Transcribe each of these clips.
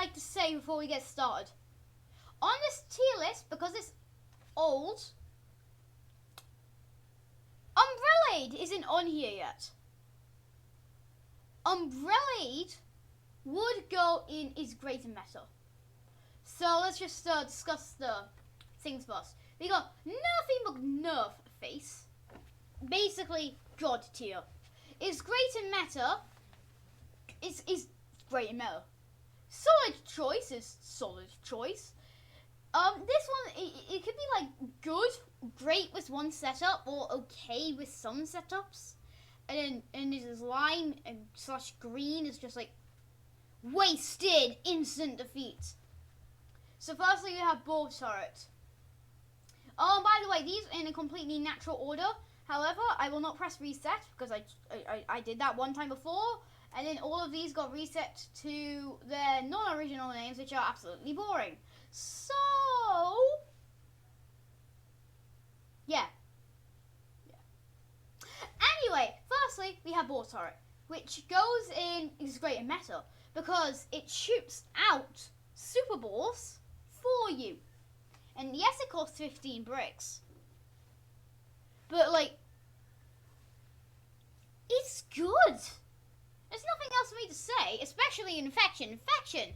like to say before we get started. On this tier list, because it's old, Umbrellade isn't on here yet. Umbrellade would go in is greater meta. So let's just discuss the things first. We got nothing but nerf face. Basically, god tier. Is greater meta. Is greater meta. Solid choice is solid choice. This one, it could be like good, great with one setup, or okay with some setups. And then this lime and slash green is just like wasted, instant defeat. So firstly we have ball turret. Oh, by the way, these are in a completely natural order. However, I will not press reset because I did that one time before. And then all of these got reset to their non-original names, which are absolutely boring. So, yeah. Anyway, firstly, we have ball turret, which goes in, is great in meta, because it shoots out super balls for you. And yes, it costs 15 bricks. But, like, it's good. There's nothing else for me to say, especially in Infection. Infection,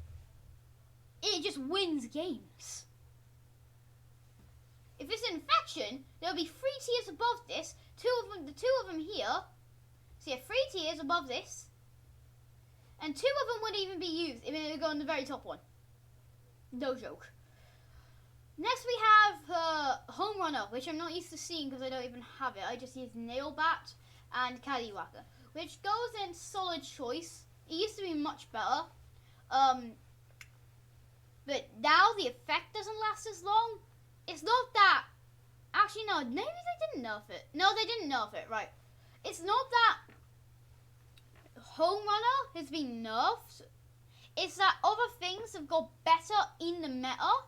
it just wins games. If it's Infection, there'll be 3 tiers above this. The two of them here. So yeah, 3 tiers above this. And 2 of them wouldn't even be used, even if they go on the very top one. No joke. Next we have Home Runner, which I'm not used to seeing because I don't even have it. I just use Nail Bat and Caddywhacker, which goes in solid choice. It used to be much better. But now the effect doesn't last as long. It's not that. Actually, no, maybe they didn't nerf it. No, they didn't nerf it, right. It's not that Home Runner has been nerfed. It's that other things have got better in the meta.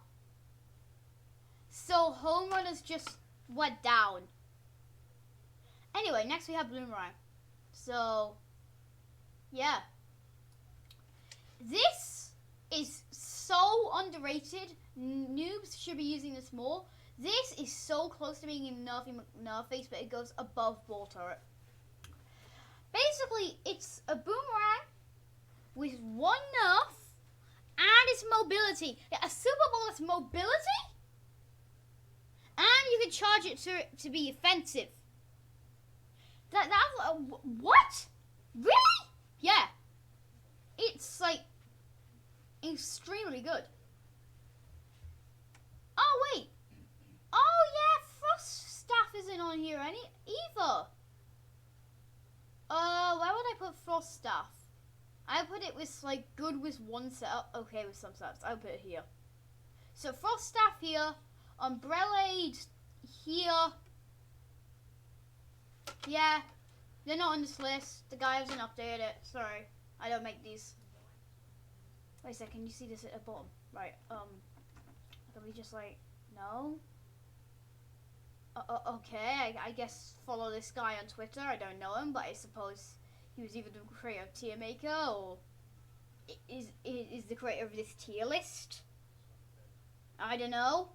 So Home Runners just went down. Anyway, next we have Bloomerang. So, yeah. This is so underrated. Noobs should be using this more. This is so close to being in nerf face, but it goes above ball turret. Basically, it's a boomerang with 1 nerf and its mobility. Yeah, a super ball is mobility, and you can charge it to be offensive. What? Really? Yeah. It's like extremely good. Oh wait. Oh yeah, Frost Staff isn't on here either. Where would I put Frost Staff? I put it with like good with one setup. Okay, with some setups. I'll put it here. So Frost Staff here, Umbrellade here. Yeah, they're not on this list. The guy hasn't updated it. Sorry, I don't make these. Wait a second, can you see this at the bottom? Right, can we just like, no? Okay, I guess follow this guy on Twitter. I don't know him, but I suppose he was either the creator of Tier Maker or is the creator of this tier list. I don't know.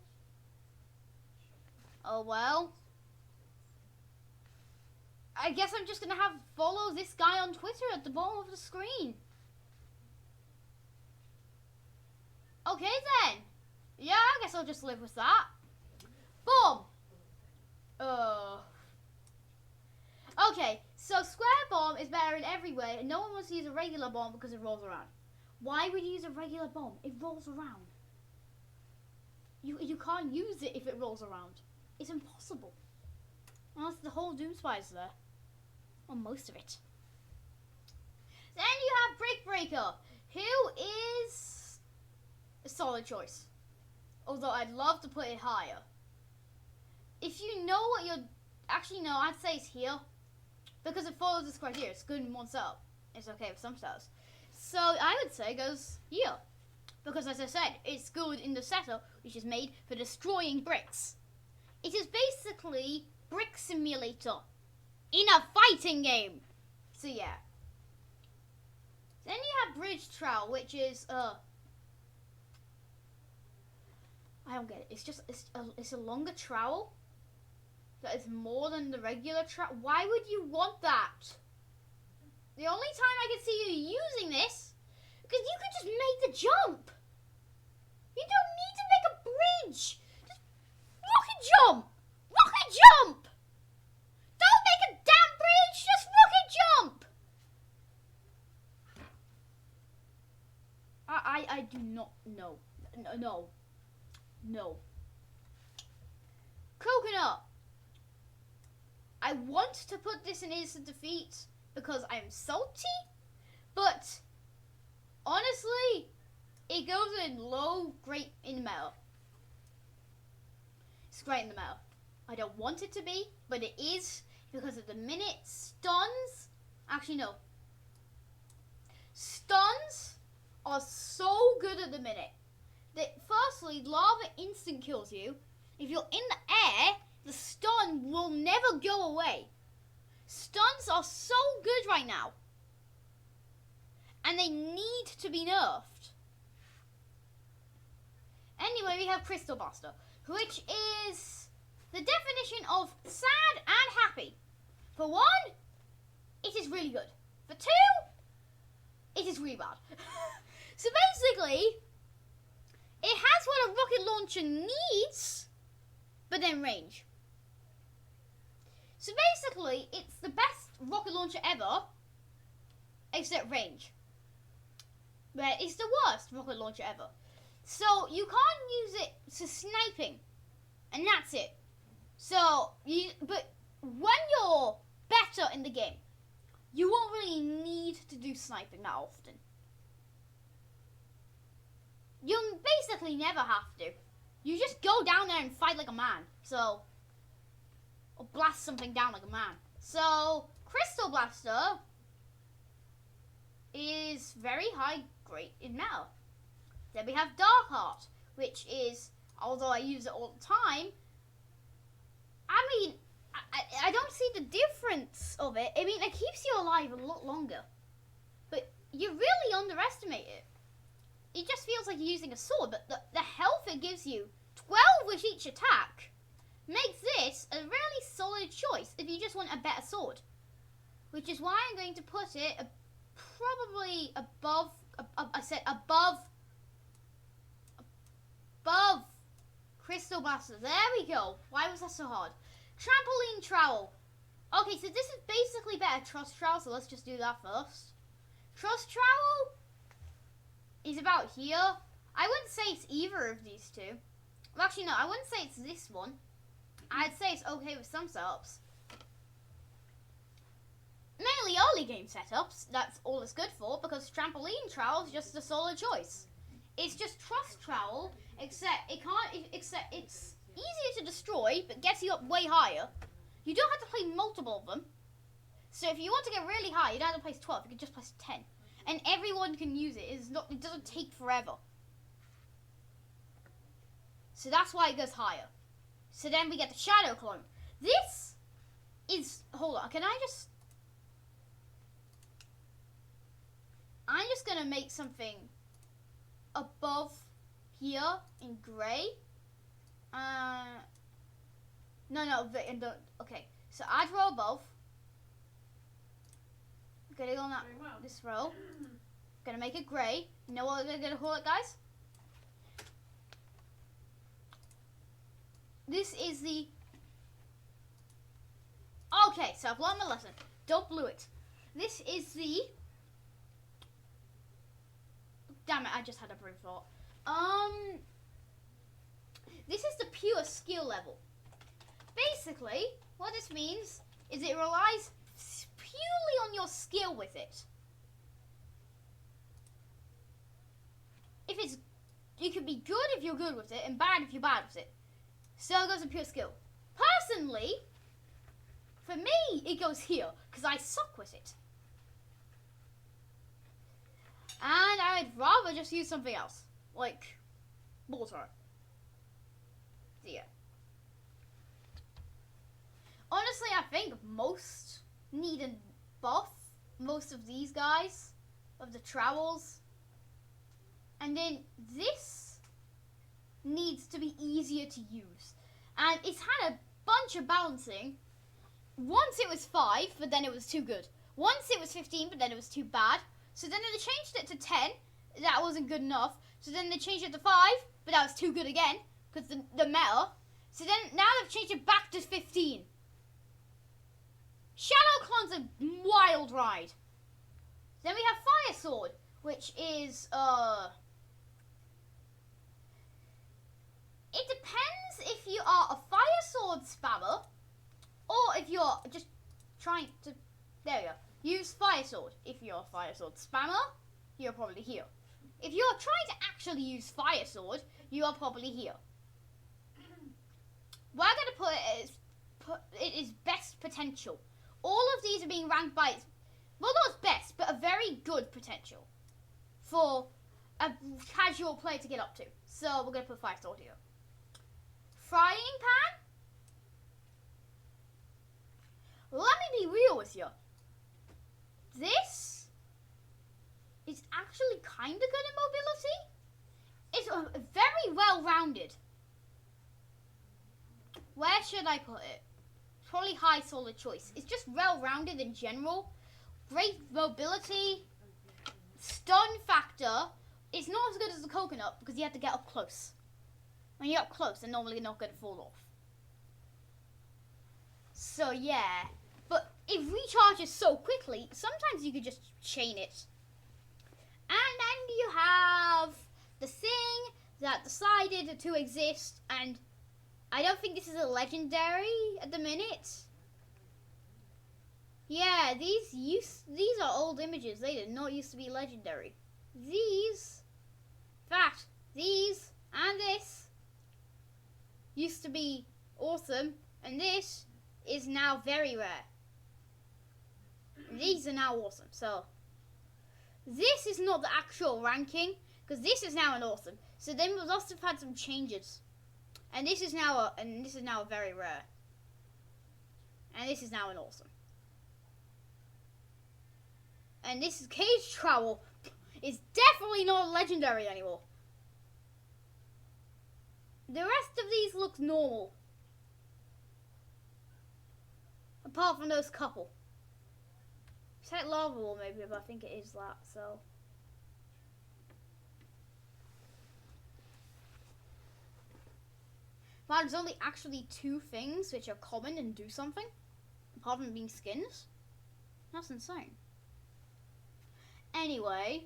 Oh well. I guess I'm just gonna have follow this guy on Twitter at the bottom of the screen. Okay then. Yeah, I guess I'll just live with that. Boom. Okay, so square bomb is better in every way, and no one wants to use a regular bomb because it rolls around. Why would you use a regular bomb? It rolls around. You can't use it if it rolls around. It's impossible. Unless the whole Doomspire is there. Or most of it. Then you have Brick Breaker, who is a solid choice. Although I'd love to put it higher. If you know what you're... Actually, no, I'd say it's here. Because it follows this criteria. It's good in one setup. It's okay with some setups. So I would say it goes here. Because as I said, it's good in the setup, which is made for destroying bricks. It is basically Brick Simulator in a fighting game. So yeah. Then you have Bridge Trowel, which is I don't get it. It's a longer trowel that is more than the regular trowel. Why would you want that? The only time I can see you using this, because you could just make the jump. You don't need to make a bridge. Just rocket jump. Rocket jump. Don't make a damn bridge. Just rocket jump. I do not know. No. Coconut. I want to put this in instant defeat because I'm salty, but honestly, it goes in low, great in the metal. It's great in the metal. I don't want it to be, but it is because at the minute stuns. Actually, no. Stuns are so good at the minute that firstly, lava instant kills you. If you're in the air, the stun will never go away. Stuns are so good right now. And they need to be nerfed. Anyway, we have Crystal Buster, which is the definition of sad and happy. For one, it is really good. For two, it is really bad. So basically, it has what a rocket launcher needs, but then range. So basically, it's the best rocket launcher ever, except range. But it's the worst rocket launcher ever. So you can't use it to sniping, and that's it. So, but when you're better in the game, you won't really need to do sniping that often. You basically never have to. You just go down there and fight like a man. So, or blast something down like a man. So, Crystal Blaster is very high grade in metal. Then we have Dark Heart, which is, although I use it all the time, I mean, I don't see the difference of it. I mean, it keeps you alive a lot longer. But you really underestimate it. It just feels like you're using a sword, but the health it gives you, 12 with each attack, makes this a really solid choice if you just want a better sword. Which is why I'm going to put it probably above, I said above Crystal Blaster. There we go. Why was that so hard? Trampoline Trowel. Okay, so this is basically better Trust Trowel, so let's just do that first. Trust Trowel is about here. I wouldn't say it's either of these two. Well, actually, no, I wouldn't say it's this one. I'd say it's okay with some setups. Mainly early game setups, that's all it's good for, because Trampoline Trowel is just a solid choice. It's just Trust Trowel, except it's easier to destroy, but gets you up way higher. You don't have to play multiple of them. So if you want to get really high, you don't have to place 12, you can just place 10. And everyone can use it. It doesn't take forever. So that's why it goes higher. So then we get the Shadow Clone. This is, hold on, I'm just gonna make something above here in grey. Okay, so add row above. Gonna go on this row. Gonna make it grey. You know what we're gonna call it, guys? This is the... Okay, so I've learned my lesson. Don't blue it. This is the... Damn it, I just had a brief thought. This is the pure skill level. Basically, what this means is it relies purely on your skill with it. You can be good if you're good with it, and bad if you're bad with it. So it goes in pure skill. Personally, for me, it goes here, because I suck with it. And I'd rather just use something else, like water. So yeah. Honestly, I think most need a buff. Most of these guys, of the trowels. And then this needs to be easier to use. And it's had a bunch of balancing. Once it was 5, but then it was too good. Once it was 15, but then it was too bad. So then they changed it to 10. That wasn't good enough. So then they changed it to 5, but that was too good again, because the meta. So then now they've changed it back to 15. Shadow Clone's a wild ride. Then we have Fire Sword, which is it depends if you are a Fire Sword spammer or if you're just trying to, there you go, use Fire Sword. If you're a Fire Sword spammer, you're probably here. If you're trying to actually use Fire Sword, you are probably here. Where I'm going to put it is, it is best potential. All of these are being ranked by, well, not best, but a very good potential for a casual player to get up to. So we're going to put Fire Sword here. Frying Pan? Let me be real with you. This is actually kind of good in mobility. It's very well-rounded. Where should I put it? Probably high solid choice. It's just well-rounded in general. Great mobility. Stun factor. It's not as good as the coconut because you have to get up close. When you're up close, they're normally not going to fall off. So yeah. But it recharges so quickly, sometimes you could just chain it. And then you have the thing that decided to exist, and I don't think this is a legendary at the minute. Yeah, these are old images. They did not used to be legendary. These, in fact, these and this used to be awesome, and this is now very rare. These are now awesome. So this is not the actual ranking, because this is now an awesome. So they must have had some changes. And this is now a very rare. And this is now an awesome. And this is Cage Trowel. Is definitely not a legendary anymore. The rest of these look normal. Apart from those couple. It's like Lava Wall maybe, but I think it is that, so. Wow, there's only actually 2 things which are common and do something. Apart from being skins. That's insane. Anyway.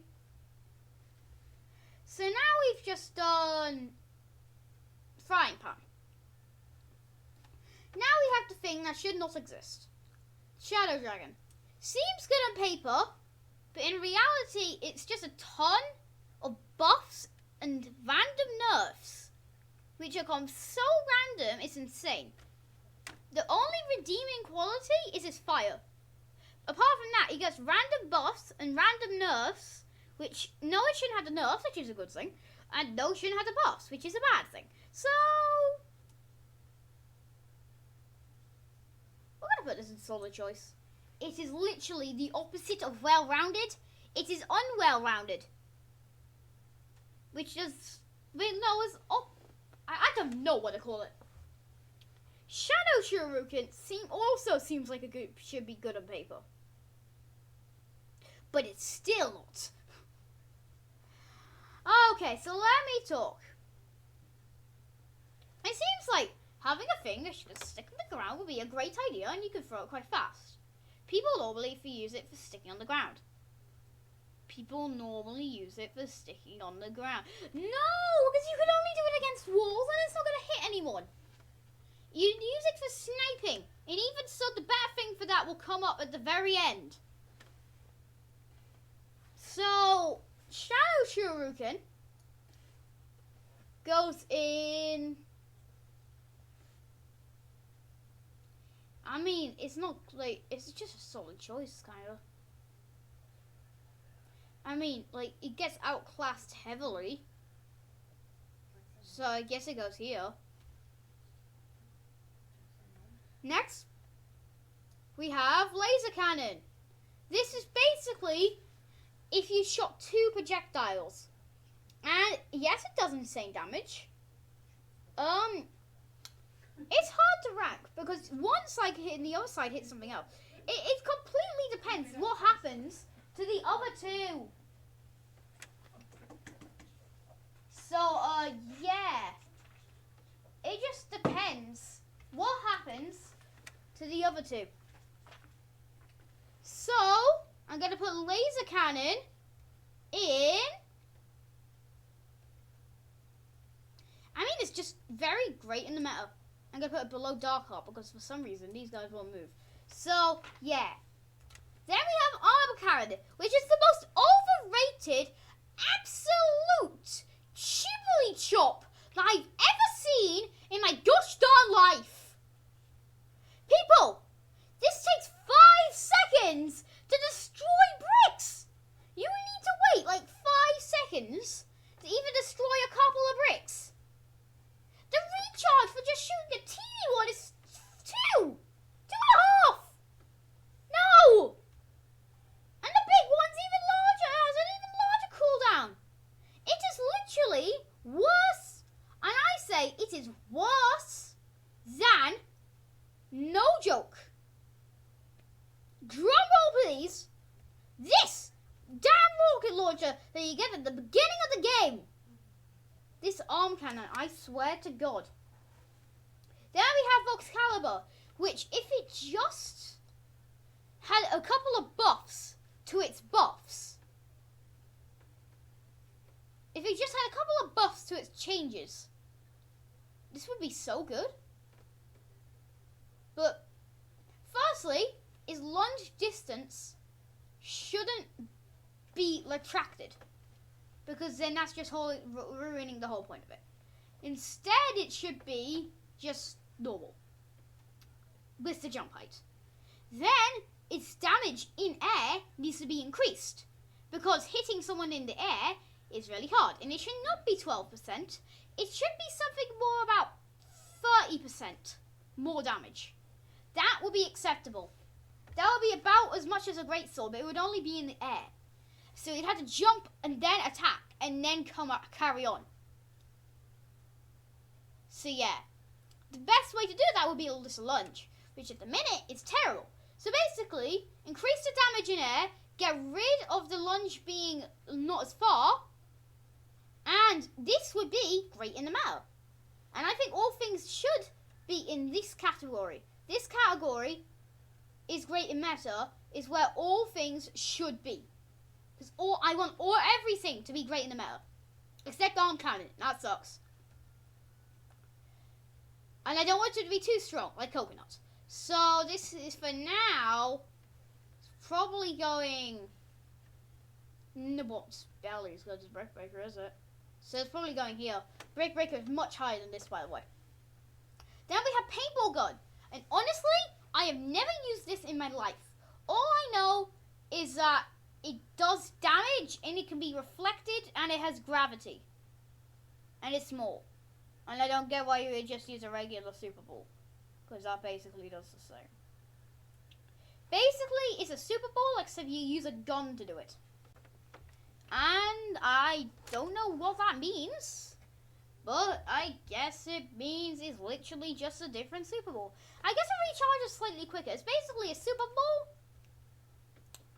So now we've just done Frying Pan. Now we have the thing that should not exist. Shadow Dragon. Seems good on paper, but in reality it's just a ton of buffs and random nerfs, which have come so random it's insane. The only redeeming quality is his fire. Apart from that, he gets random buffs and random nerfs, which no, it shouldn't have the nerfs, which is a good thing, and no, it shouldn't have the buffs, which is a bad thing. So we're gonna put this in solid choice. It is literally the opposite of well-rounded. It is unwell-rounded. Which is, I don't know what to call it. Shadow Shuriken also seems like should be good on paper. But it's still not. Okay, so let me talk. It seems like having a thing that should stick on the ground would be a great idea, and you could throw it quite fast. People normally use it for sticking on the ground. People normally use it for sticking on the ground. No, because you can only do it against walls and it's not going to hit anyone. You use it for sniping. And even so, the better thing for that will come up at the very end. So, Shadow Shuriken goes in. I mean, it's not like, it's just a solid choice, kind of. I mean, like, it gets outclassed heavily. So I guess it goes here. Next, we have Laser Cannon. This is basically if you shot 2 projectiles. And yes, it does insane damage. It's hard to rank because one side can hit and the other side hits something else. It completely depends what happens to the other two. So, yeah. It just depends what happens to the other two. So, I'm going to put laser cannon in. I mean, it's just very great in the meta. I'm going to put it below Dark Art because for some reason these guys won't move. So, yeah. Then we have Armor Cannon, which is the most overrated, absolute chippily chop that I've ever seen in my gosh darn life. People, this takes 5 seconds to destroy bricks. You need to wait like 5 seconds to even destroy a couple of bricks. The recharge for just shooting a teeny one is 2.5. No! And the big one's even larger. It has an even larger cooldown. It is literally worse. And I say it is worse than no joke. Drum roll, please. This damn rocket launcher that you get at the beginning of the game. This arm cannon, I swear to God. Then we have Excalibur, which if it just had a couple of buffs to its buffs. If it just had a couple of buffs to its changes. This would be so good. But firstly, its lunge distance shouldn't be retracted. Because then that's just ruining the whole point of it. Instead, it should be just normal. With the jump height. Then, its damage in air needs to be increased. Because hitting someone in the air is really hard. And it should not be 12%. It should be something more about 30% more damage. That would be acceptable. That would be about as much as a greatsword, but it would only be in the air. So you'd have to jump and then attack and then carry on. So yeah, the best way to do that would be this lunge, which at the minute is terrible. So basically, increase the damage in air, get rid of the lunge being not as far, and this would be great in the meta. And I think all things should be in this category. This category is great in meta, is where all things should be. Because I want everything to be great in the meta. Except arm cannon. That sucks. And I don't want it to be too strong, like coconut. So this is for now. It's probably going. What spell is good as Brick Breaker, is it? So it's probably going here. Brick Breaker is much higher than this, by the way. Then we have paintball gun. And honestly, I have never used this in my life. All I know is that it does damage and it can be reflected and it has gravity. And it's small. And I don't get why you would just use a regular Super Ball. Because that basically does the same. Basically, it's a Super Ball except you use a gun to do it. And I don't know what that means. But I guess it means it's literally just a different Super Ball. I guess it recharges slightly quicker. It's basically a Super Ball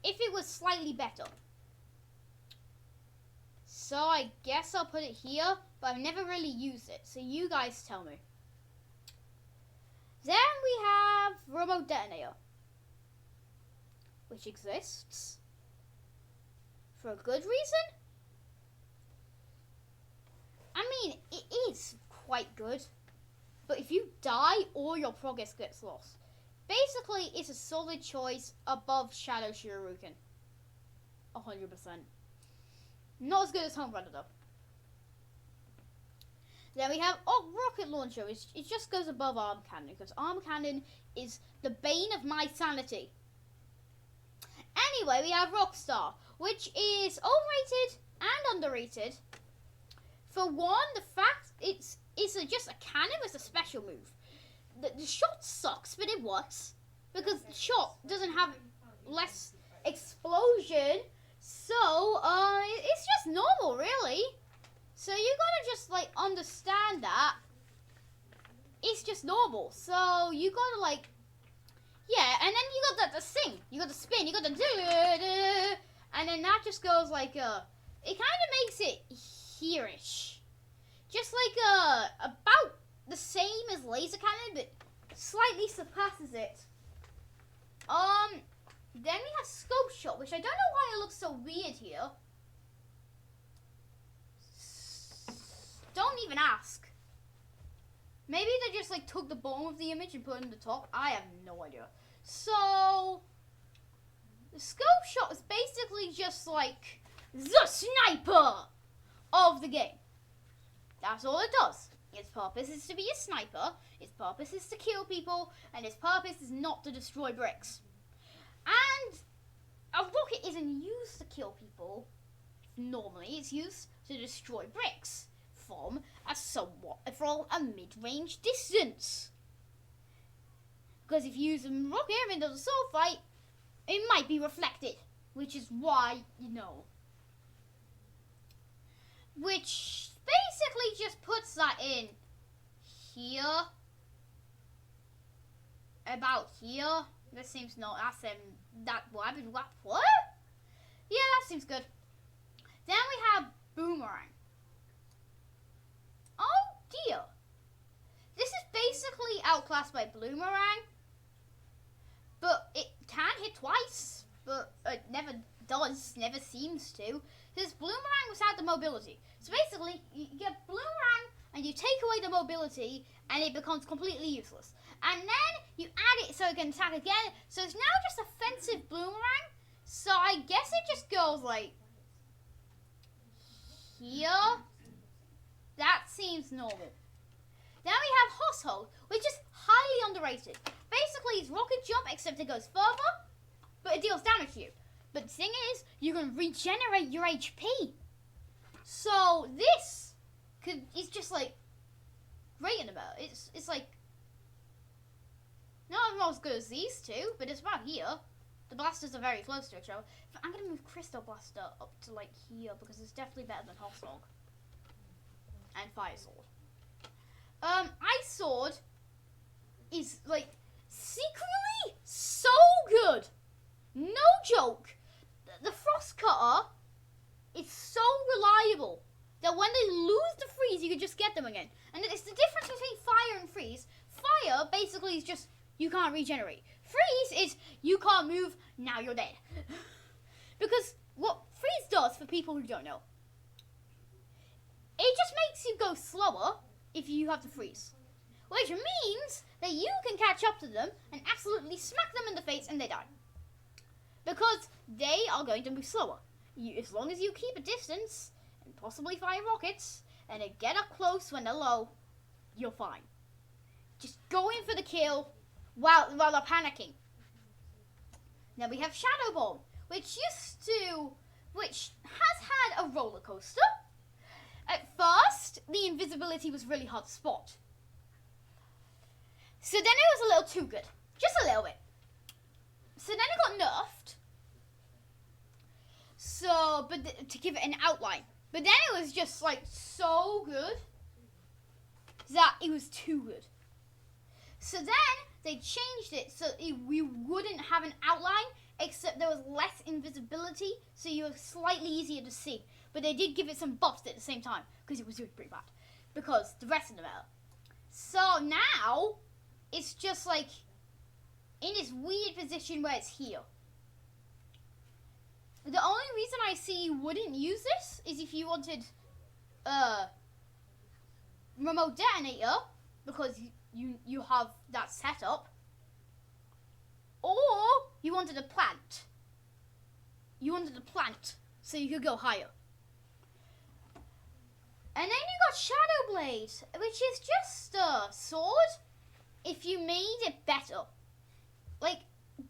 if it was slightly better. So I guess I'll put it here, but I've never really used it. So you guys tell me. Then we have Remote Detonator, which exists for a good reason. I mean, it is quite good, but if you die, all your progress gets lost. Basically, it's a solid choice above Shadow Shuriken. 100%. Not as good as Home Runner, though. Then we have Rocket Launcher, which it just goes above Arm Cannon, because Arm Cannon is the bane of my sanity. Anyway, we have Rockstar, which is overrated and underrated. For one, the fact it's just a cannon with a special move. The shot sucks, but it works. Because the shot doesn't have less explosion. So, it's just normal, really. So you gotta just, like, understand that. it's just normal. So you gotta like, yeah, and then you got the sing, you got the spin, you got the and then that just goes like it kind of makes it here-ish, just like about the same as laser cannon, but slightly surpasses it. Then we have scope shot, which I don't know why it looks so weird here. Don't even ask. Maybe they just like took the bottom of the image and put it in the top. I have no idea. So the scope shot is basically just like the sniper of the game. That's all it does. Its purpose is to be a sniper. Its purpose is to kill people, and its purpose is not to destroy bricks. And a rocket isn't used to kill people. Normally, it's used to destroy bricks from a mid-range distance. Because if you use a rocket in the sword fight, it might be reflected, which is why, you know. Which basically just puts that in here. About here. This seems not, that what? Yeah, that seems good. Then we have boomerang. Oh dear. This is basically outclassed by bloomerang. But it can hit twice. But it never does, never seems to. This boomerang without the mobility. So basically, you get boomerang and you take away the mobility and it becomes completely useless. And then you add it so it can attack again. So it's now just offensive boomerang. So I guess it just goes like here. That seems normal. Then we have household, which is highly underrated. Basically, it's rocket jump, except it goes further, but it deals damage to you. But the thing is, you can regenerate your HP. So this is just like great in about. It's like not as good as these two, but it's about here. The blasters are very close to each other. I'm gonna move Crystal Blaster up to like here because it's definitely better than Hot Sword and Fire Sword. Ice Sword is like secretly so good. No joke. The Frost Cutter is so reliable that when they lose the freeze, you can just get them again. And it's the difference between fire and freeze. Fire basically is just you can't regenerate. Freeze is you can't move, now you're dead. Because what freeze does, for people who don't know, it just makes you go slower if you have to freeze. Which means that you can catch up to them and absolutely smack them in the face and they die. Because they are going to move slower. As long as you keep a distance and possibly fire rockets and they get up close when they're low, you're fine. Just go in for the kill while they're panicking. Now we have Shadow Ball, which has had a roller coaster. At first, the invisibility was really hard to spot. So then it was a little too good. Just a little bit. So then it got nerfed. So, to give it an outline. But then it was just like so good that it was too good. So then they changed it so we wouldn't have an outline, except there was less invisibility, so you were slightly easier to see. But they did give it some buffs at the same time, because it was doing pretty bad. Because the rest of the meta. So now, it's just like in this weird position where it's here. The only reason I see you wouldn't use this is if you wanted remote detonator, because you have that set up, or you wanted a plant. You wanted a plant so you could go higher. And then you got Shadow Blade, which is just a sword if you made it better. Like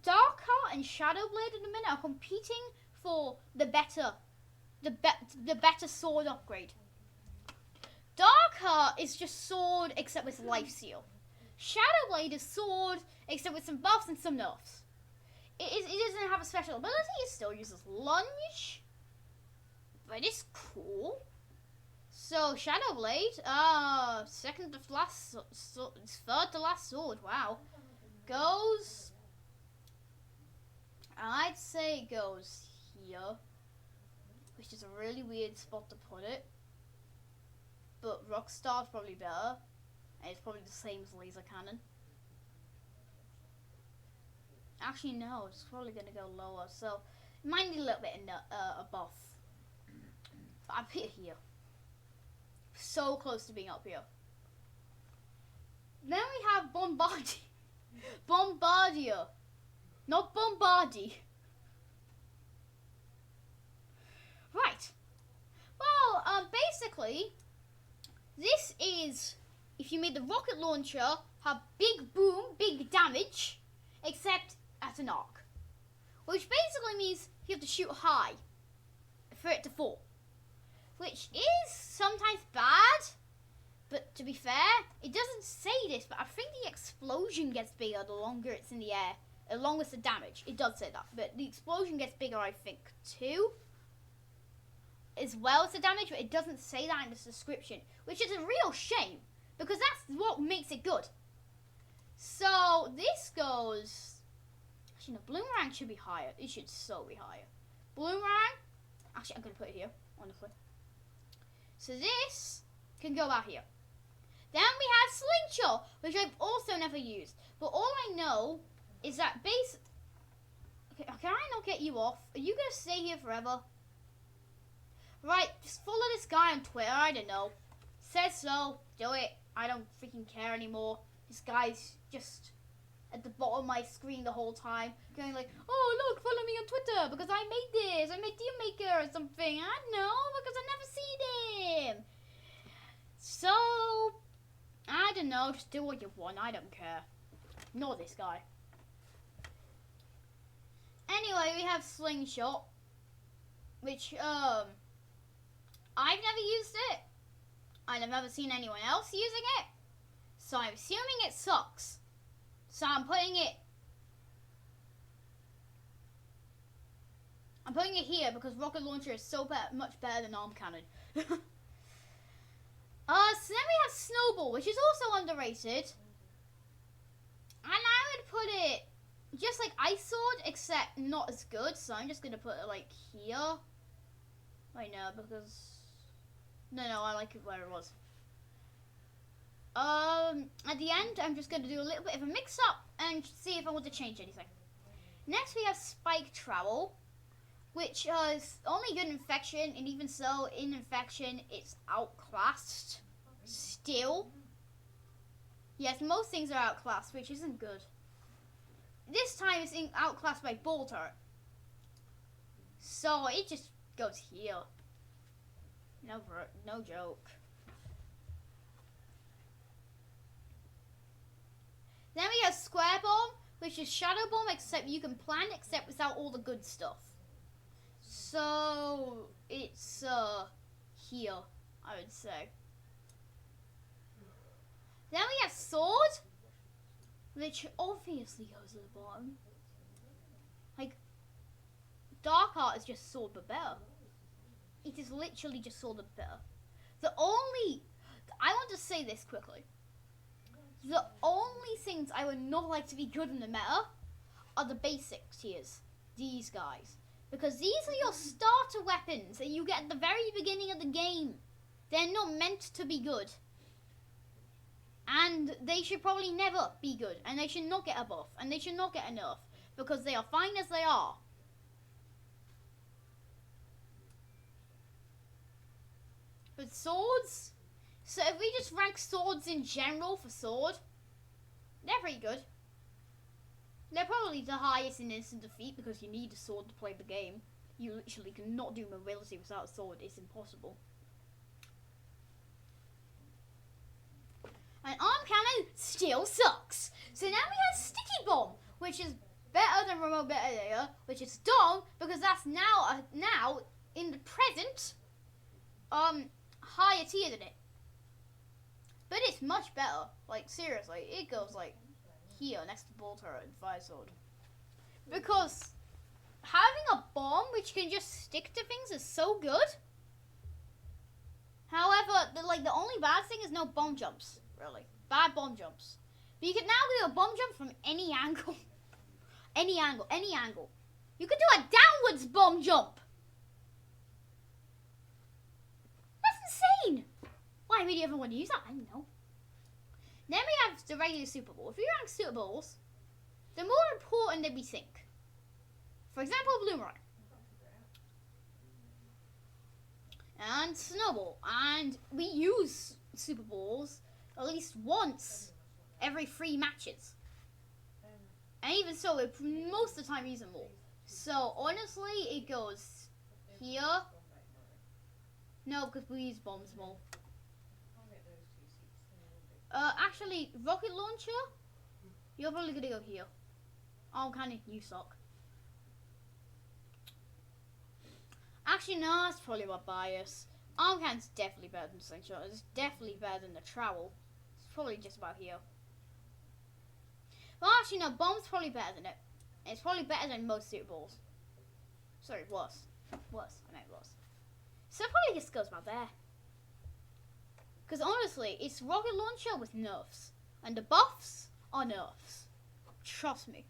Dark Heart and Shadow Blade in a minute are competing for the better sword upgrade. Dark Heart is just sword except with life seal. Shadow Blade is sword except with some buffs and some nerfs. It doesn't have a special ability. It still uses lunge, but it's cool. So Shadow Blade, second to last, third to last sword. Wow, goes. I'd say it goes here, which is a really weird spot to put it. But Rockstar's probably better, and it's probably the same as laser cannon. Actually, no, it's probably gonna go lower, so it might need a little bit in a buff. But I'm here. So close to being up here. Then we have Bombardier. Bombardier. Not Bombardier. Right. Well, basically, this is, if you made the rocket launcher have big boom, big damage, except at an arc. Which basically means you have to shoot high for it to fall. Which is sometimes bad, but to be fair, it doesn't say this, but I think the explosion gets bigger the longer it's in the air, along with the damage. It does say that, but the explosion gets bigger, I think, too, as well as the damage, but it doesn't say that in the description, which is a real shame, because that's what makes it good. So, this goes, actually, no, Bloomerang should be higher. It should so be higher. Bloomerang, actually, I'm going to put it here, honestly. So this can go out here. Then we have Slingshot, which I've also never used. But all I know is that okay, can I not get you off? Are you going to stay here forever? Right, just follow this guy on Twitter, I don't know. Says so, do it. I don't freaking care anymore. This guy's just at the bottom of my screen the whole time, going like, oh look, follow me on Twitter because I made this, I made Deal Maker or something. I don't know, because I never seen him. So, I don't know, just do what you want, I don't care. Ignore this guy. Anyway, we have Slingshot, which, I've never used it. I've never seen anyone else using it. So I'm assuming it sucks. So I'm putting it here because rocket launcher is so much better than arm cannon. So then we have Snowball, which is also underrated. And I would put it just like Ice Sword, except not as good. So I'm just gonna put it like here. Wait, no, because no, I like it where it was. At the end, I'm just going to do a little bit of a mix-up and see if I want to change anything. Next, we have Spike Trowel, which is only good in Infection, and even so, in Infection, it's outclassed. Still. Yes, most things are outclassed, which isn't good. This time, it's outclassed by Ball Turret. So, it just goes here. No joke. Then we have Square Bomb, which is Shadow Bomb, except you can plan, except without all the good stuff. So, it's, here, I would say. Then we have Sword, which obviously goes to the bottom. Like, Dark Art is just Sword but better. It is literally just Sword but better. I want to say this quickly. The only things I would not like to be good in the meta are the basic tiers. These guys. Because these are your starter weapons that you get at the very beginning of the game. They're not meant to be good. And they should probably never be good. And they should not get a buff. And they should not get a nerf. Because they are fine as they are. But swords? So if we just rank swords in general for sword, they're pretty good. They're probably the highest in instant defeat because you need a sword to play the game. You literally cannot do mobility without a sword. It's impossible. And arm cannon still sucks. So now we have Sticky Bomb, which is better than remote detonator, which is dumb because that's now in the present higher tier than it. But it's much better. Like, seriously, it goes, like, here next to Ball Turret and Fire Sword. Because having a bomb which can just stick to things is so good. However, the only bad thing is no bomb jumps, really. Bad bomb jumps. But you can now do a bomb jump from any angle. Any angle, any angle. You can do a downwards bomb jump. That's insane. Why would you ever want to use that? I don't know. Then we have the regular Super Ball. If you rank Super Balls, they're more important than we think. For example, Bloomerang. And Snowball. And we use Super Balls at least once every 3 matches. And even so, most of the time we use them more. So, honestly, it goes here. No, because we use bombs more. Actually, rocket launcher, you're probably going to go here. Oh, kind of new sock. Actually, no, that's probably my bias. Arm can's definitely better than slingshot. It's definitely better than the trowel. It's probably just about here. Well, actually, no, bomb's probably better than it. It's probably better than most Super Balls. Sorry, worse. Worse, I meant worse. So it probably just goes about there. Because honestly, it's rocket launcher with nerfs. And the buffs are nerfs. Trust me.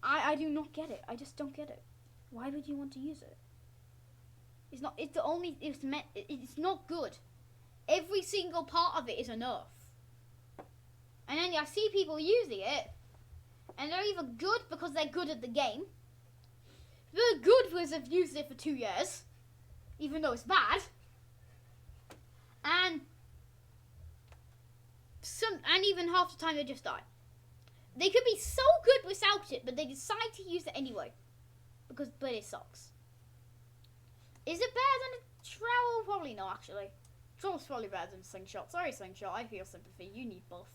I do not get it. I just don't get it. Why would you want to use it? It's not, it's the only, it's meant, it's not good. Every single part of it is a nerf. And then I see people using it, and they're either good because they're good at the game. They're good because they've used it for 2 years, even though it's bad. And even half the time they just die. They could be so good without it, but they decide to use it anyway. But it sucks. Is it better than a trowel? Probably not, actually. Trowel's probably better than slingshot. Sorry, slingshot. I feel sympathy. You need both.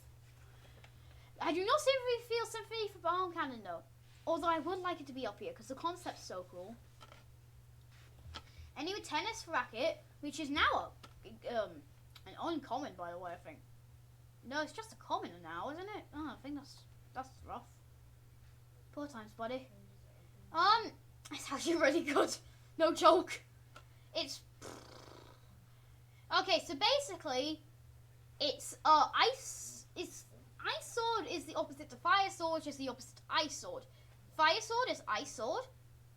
I do not feel sympathy for arm cannon, though. Although I would like it to be up here, because the concept's so cool. Anyway, tennis racket, which is now an uncommon, by the way, I think. No, it's just a common now, isn't it? Oh, I think that's rough. Poor times, buddy. It's actually really good. No joke. It's okay. So basically, it's ice. Ice sword is the opposite to fire sword, which is the opposite to ice sword. Fire sword is ice sword,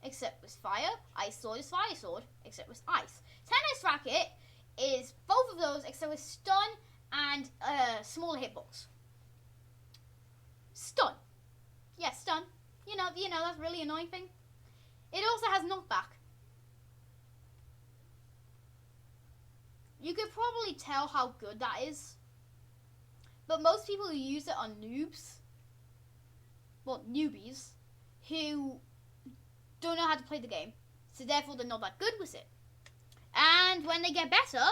except with fire. Ice sword is fire sword, except with ice. Tennis racket is both of those, except with stun and smaller hitbox. Stun. Yeah, stun. You know that's really annoying thing. It also has knockback. You could probably tell how good that is. But most people who use it are noobs. Well, newbies. Who don't know how to play the game. So therefore they're not that good with it. And when they get better,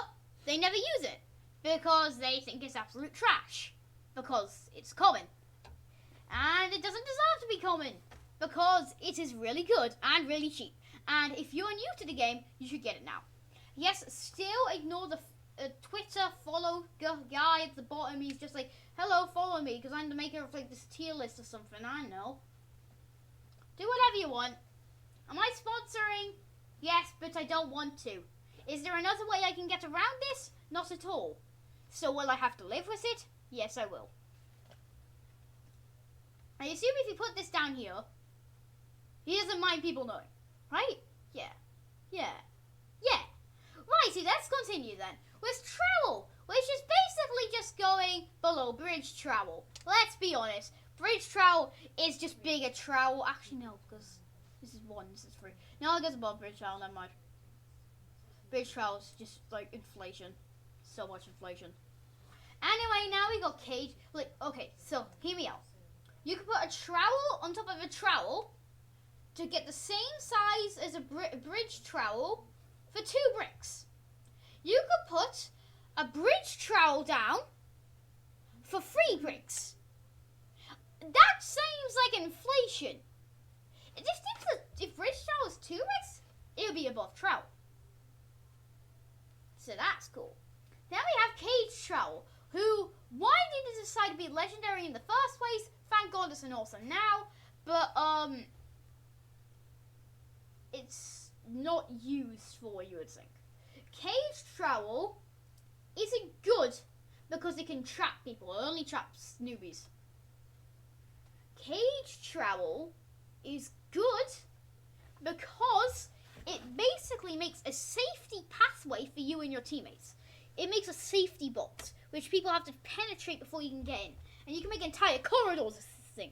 they never use it. Because they think it's absolute trash. Because it's common. And it doesn't deserve to be common. Because it is really good and really cheap. And if you're new to the game, you should get it now. Yes, still ignore the Twitter follow guy at the bottom. He's just like, hello, follow me, because I'm the maker of like this tier list or something. I know. Do whatever you want. Am I sponsoring? Yes, but I don't want to. Is there another way I can get around this? Not at all. So will I have to live with it? Yes, I will. I assume if you put this down here, he doesn't mind people knowing, right? Yeah. Yeah. Yeah. Righty, let's continue then with trowel, which is basically just going below bridge trowel. Let's be honest, bridge trowel is just bigger trowel. Actually, no, because this is 1, this is 3. No, it goes above bridge trowel, never mind. Bridge trowel is just like inflation. So much inflation. Anyway, now we got cage. Like, okay, so hear me out. You can put a trowel on top of a trowel to get the same size as a bridge trowel for 2 bricks. You could put a bridge trowel down for 3 bricks. That seems like inflation. If bridge trowel is 2 bricks, it'll be above trowel. So that's cool. Then we have cage trowel, who, why did it decide to be legendary in the first place? Thank God it's an awesome now, but it's not used for what you would think. Cage trowel isn't good because it can trap people. It only traps newbies. Cage trowel is good because it basically makes a safety pathway for you and your teammates. It makes a safety box, which people have to penetrate before you can get in. And you can make entire corridors of this thing.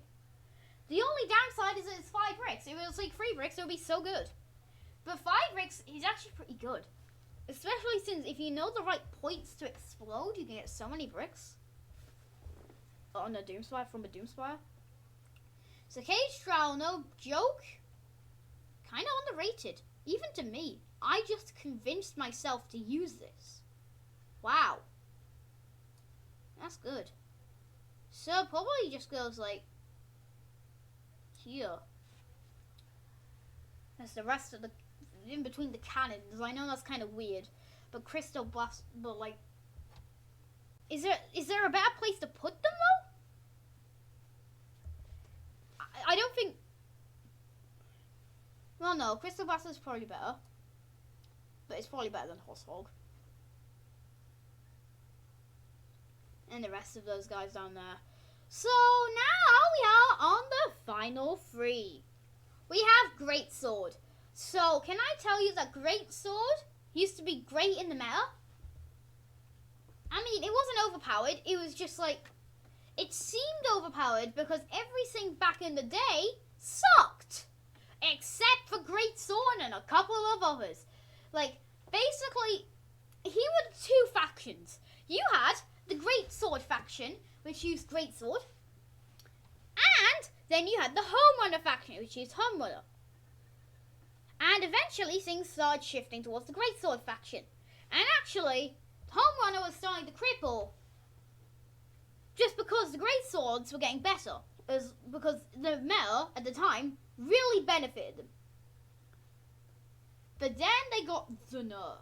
The only downside is that it's 5 bricks. If it was like 3 bricks, it would be so good. But 5 bricks is actually pretty good. Especially since if you know the right points to explode, you can get so many bricks. On a Doomspire, from a Doomspire. So cage trowel, no joke. Kind of underrated. Even to me. I just convinced myself to use this. Wow. That's good. So probably just goes like here. That's the rest of the in between the cannons. I know that's kind of weird, but crystal blast. But like, is there a better place to put them though? I don't think. Well, no, crystal blast is probably better, but it's probably better than horse hog. And the rest of those guys down there. So now we are on the final 3. We have great sword. So can I tell you that great sword used to be great in the meta? I mean, it wasn't overpowered. It was just like, it seemed overpowered because everything back in the day sucked, except for great sword and a couple of others. Like basically, here were 2 factions. You had the Great Sword faction, which used Great Sword. And then you had the Home Runner faction, which used Home Runner. And eventually things started shifting towards the Great Sword faction. And actually, Home Runner was starting to cripple. Just because the Great Swords were getting better. Because the meta, at the time, really benefited them. But then they got the nerf,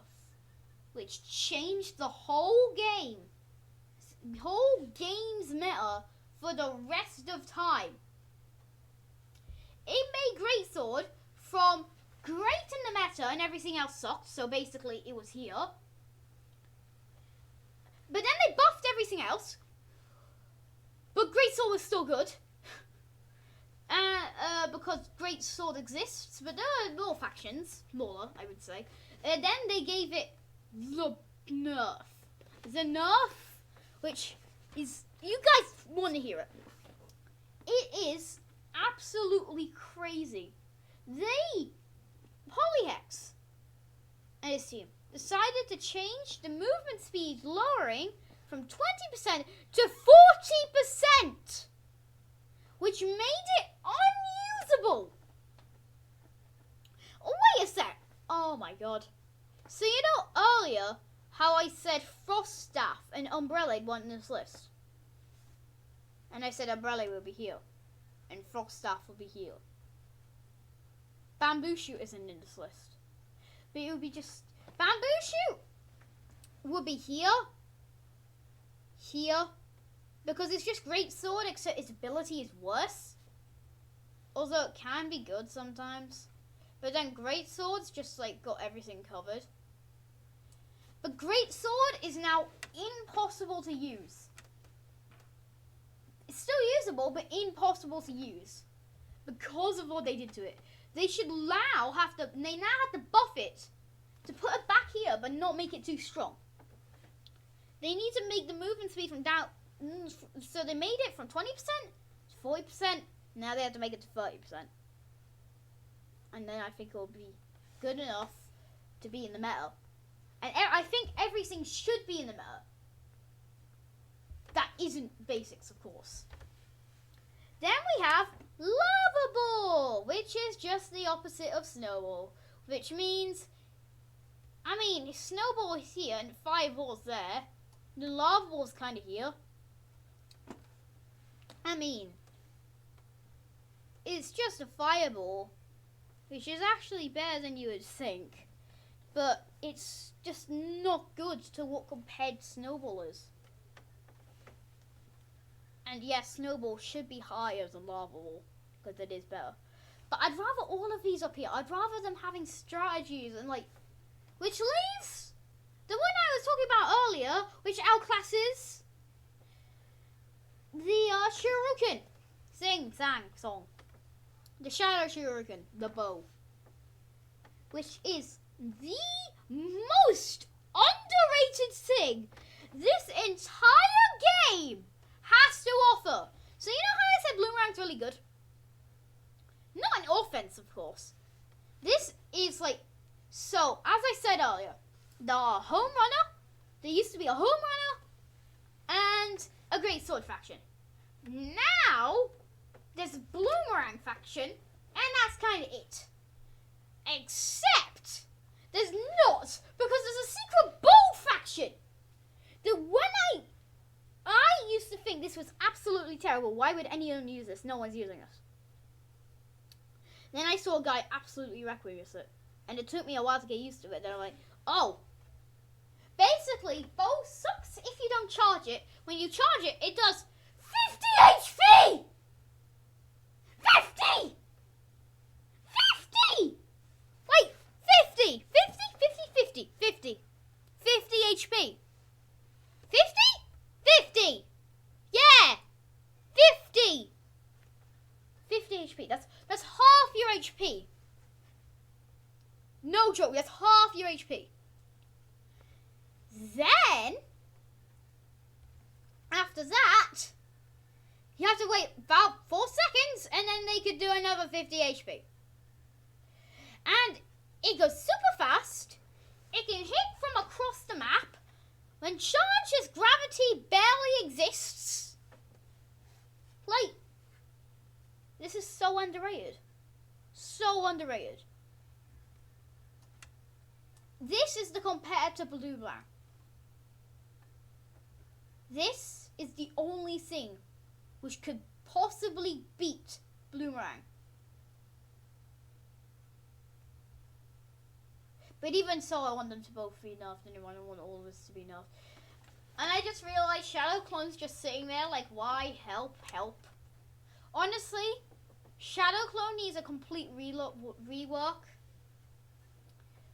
which changed the whole game. Whole game's meta for the rest of time. It made Great Sword from great in the meta and everything else sucked, so basically it was here. But then they buffed everything else, but Great Sword was still good. Because Great Sword exists, but there are more factions, smaller I would say. And then they gave it the nerf. The nerf, which is, you guys want to hear it. It is absolutely crazy. They, Polyhex and his team, decided to change the movement speed lowering from 20% to 40%, which made it unusable. Oh, wait a sec. Oh my god. So you know earlier how I said Frost Staff and Umbrella weren't in this list? And I said Umbrella will be here. And Frost Staff will be here. Bamboo Shoot isn't in this list. But it would be just... Bamboo Shoot would be here. Here. Because it's just Great Sword, except its ability is worse. Although it can be good sometimes. But then Great Sword's just like got everything covered. But Great Sword is now impossible to use. It's still usable, but impossible to use. Because of what they did to it. They should now have to buff it to put it back here, but not make it too strong. They need to make the movement speed from down, so they made it from 20% to 40%, now they have to make it to 30%. And then I think it will be good enough to be in the meta. And I think everything should be in the meta. That isn't basics, of course. Then we have Lava Ball, which is just the opposite of Snowball. Which means, I mean, Snowball is here and Fireball's there. The Lava Ball's kind of here. I mean, it's just a Fireball, which is actually better than you would think. But it's just not good to what compared Snowball is. And yes, Snowball should be higher than Lava Ball, because it is better. But I'd rather all of these up here. I'd rather them having strategies and like... Which leaves The one I was talking about earlier, which outclasses the shuriken. Song. The shadow shuriken, the bow. Which is the most underrated thing this entire game has to offer. So you know how I said bloomerang's really good? Not in offense, of course. This is like, so as I said earlier, the home runner, there used to be a home runner and a great sword faction. Now, there's a bloomerang faction, and that's kind of it. Except, there's not, because there's a secret bow faction. I used to think this was absolutely terrible. Why would anyone use this? No one's using this. Then I saw a guy absolutely wreck with it. And it took me a while to get used to it. Then I'm like, oh. Basically, bow sucks if you don't charge it. When you charge it, it does 50 HP! 50! 50! Wait, 50! 50 HP. 50? 50! Yeah! 50! 50 HP. That's half your HP. No joke, that's half your HP. Then, after that, you have to wait about 4 seconds, and then they could do another 50 HP. And it goes super fast. It can hit from across the map. When charges, gravity barely exists. Like, this is so underrated. So underrated. This is the competitor boomerang. This is the only thing which could possibly beat boomerang. But even so, I want them to both be nerfed, and I want all of this to be nerfed. And I just realized Shadow Clone's just sitting there like, why? Help. Honestly, Shadow Clone needs a complete rework.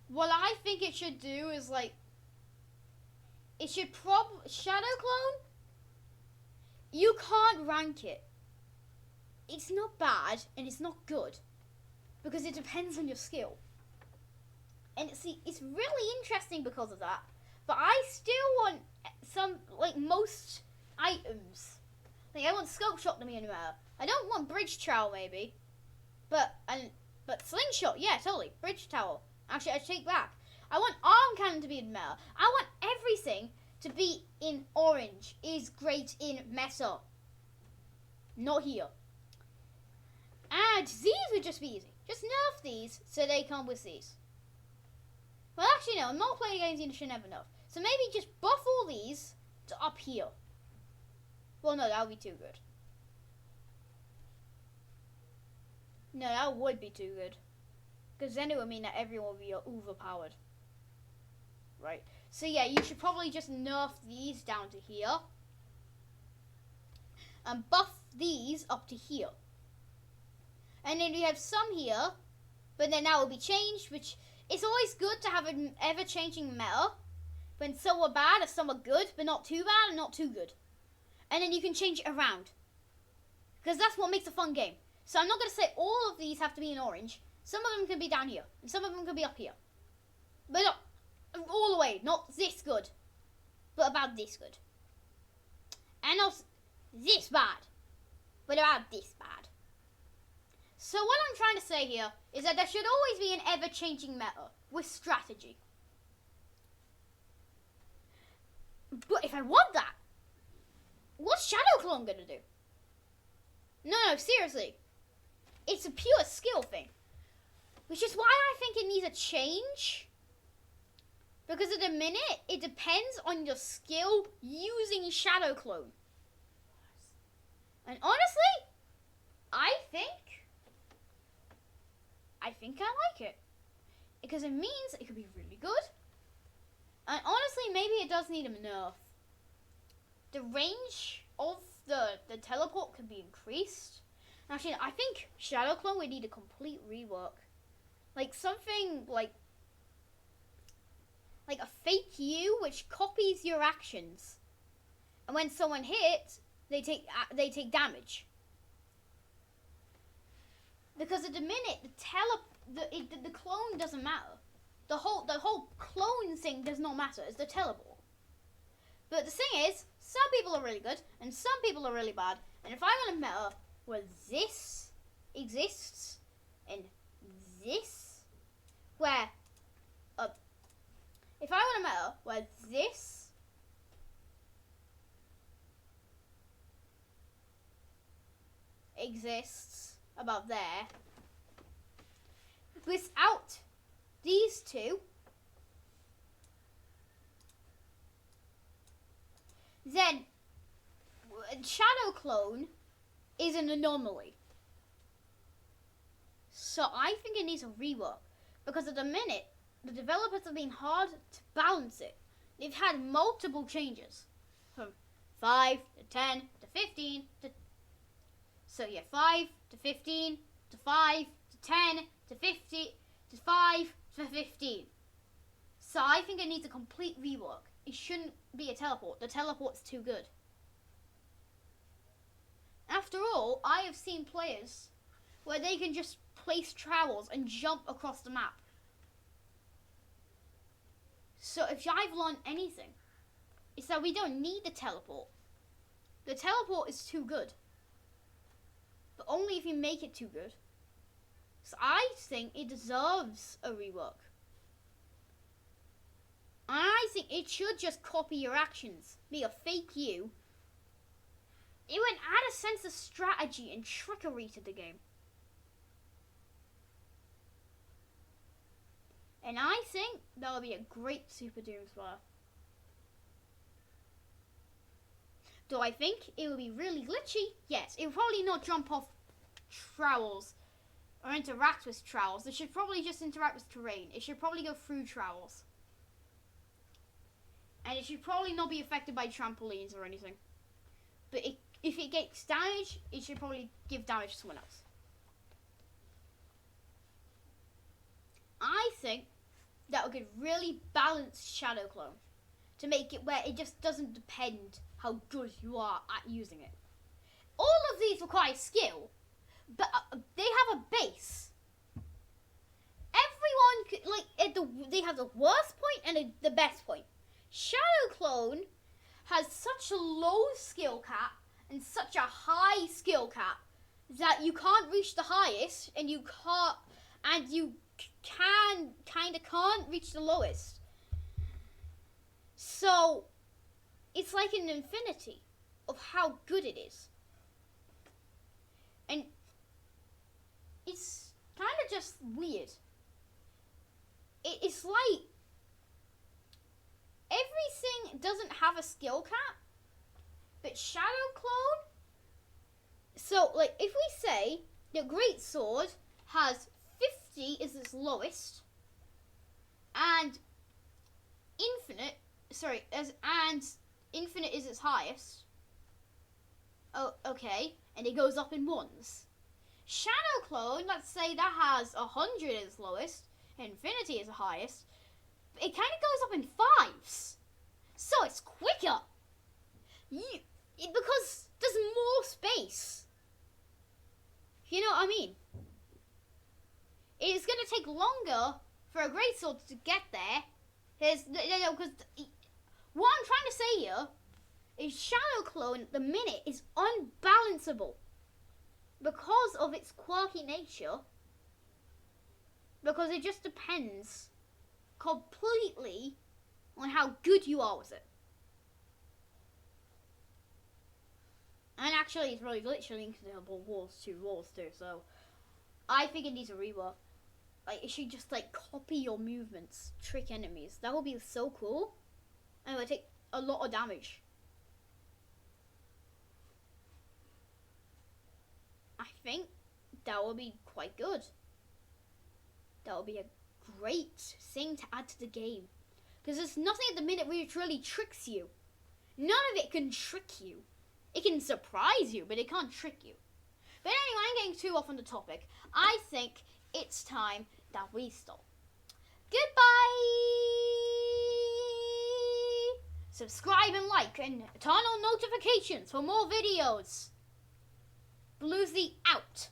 What I think it should do is like, it should Shadow Clone, you can't rank it. It's not bad and it's not good because it depends on your skill. And see, it's really interesting because of that. But I still want some, like most items. Like I want scope shot to be in there. I don't want bridge trowel maybe. But slingshot, yeah, totally. Bridge trowel. Actually, I take back. I want arm cannon to be in meta. I want everything to be in orange. Is great in meta. Not here. And these would just be easy. Just nerf these so they come with these. Well, actually, no. I'm not playing games you should never nerf. So maybe just buff all these to up here. Well, no, that would be too good. No, that would be too good. Because then it would mean that everyone would be overpowered. Right. So yeah, you should probably just nerf these down to here. And buff these up to here. And then you have some here. But then that will be changed, which it's always good to have an ever-changing meta. When some are bad and some are good, but not too bad and not too good. And then you can change it around. Because that's what makes a fun game. So I'm not going to say all of these have to be in orange. Some of them can be down here. And some of them can be up here. But not all the way. Not this good. But about this good. And not this bad. But about this bad. So what I'm trying to say here is that there should always be an ever-changing meta with strategy. But if I want that, what's Shadow Clone gonna do? No, seriously. It's a pure skill thing. Which is why I think it needs a change. Because at the minute, it depends on your skill using Shadow Clone. And honestly, I think I like it. Because it means it could be really good. And honestly, maybe it does need a nerf. The range of the teleport could be increased. Actually, I think Shadow Clone would need a complete rework. Like something like like a fake you, which copies your actions. And when someone hits, they take damage. Because at the minute, the clone doesn't matter. The whole clone thing does not matter. It's the teleport. But the thing is, some people are really good and some people are really bad. And if I want a meta where this exists and this, where if I want a meta where this exists about there, without these two, then Shadow Clone is an anomaly. So I think it needs a rework, because at the minute the developers have been hard to balance it. They've had multiple changes from 5 to 10 to 15 to 5 to 15 to 5 to 10 to 50 to 5 to 15. So I think it needs a complete rework. It shouldn't be a teleport. The teleport's too good. After all, I have seen players where they can just place trowels and jump across the map. So if I've learned anything, it's that we don't need the teleport. The teleport is too good. But only if you make it too good. So I think it deserves a rework. I think it should just copy your actions, be a fake you. It would add a sense of strategy and trickery to the game. And I think that would be a great Super Doomspire. Do I think it would be really glitchy? Yes, it would probably not jump off trowels or interact with trowels. It should probably just interact with terrain. It should probably go through trowels. And it should probably not be affected by trampolines or anything. But if it gets damage, it should probably give damage to someone else. I think that would get really balanced Shadow Clone to make it where it just doesn't depend how good you are at using it. All of these require skill, but they have a base. Everyone they have the worst point and the best point. Shadow Clone has such a low skill cap and such a high skill cap that you can't reach the highest, and you can't reach the lowest. So it's like an infinity of how good it is. And it's kind of just weird. It's like everything doesn't have a skill cap, but Shadow Clone. So, like, if we say the Great Sword has 50 is its lowest, and Infinite is its highest. Oh, okay, and it goes up in ones. Shadow Clone, let's say that has 100 as its lowest, Infinity is the highest. It kind of goes up in fives, so it's quicker. Because there's more space. You know what I mean? It's going to take longer for a greatsword to get there. Because what I'm trying to say here is Shadow Clone at the minute is unbalanceable because of its quirky nature. Because it just depends completely on how good you are with it. And actually, it's really glitchy into walls too, so I think it needs a rework. Like, it should just, like, copy your movements, trick enemies. That would be so cool, and it would take a lot of damage. I think that would be quite good. That would be a great thing to add to the game. Because there's nothing at the minute which really tricks you. None of it can trick you. It can surprise you, but it can't trick you. But anyway, I'm getting too off on the topic. I think it's time that we stop. Goodbye! Subscribe and like and turn on notifications for more videos. Bluesy out.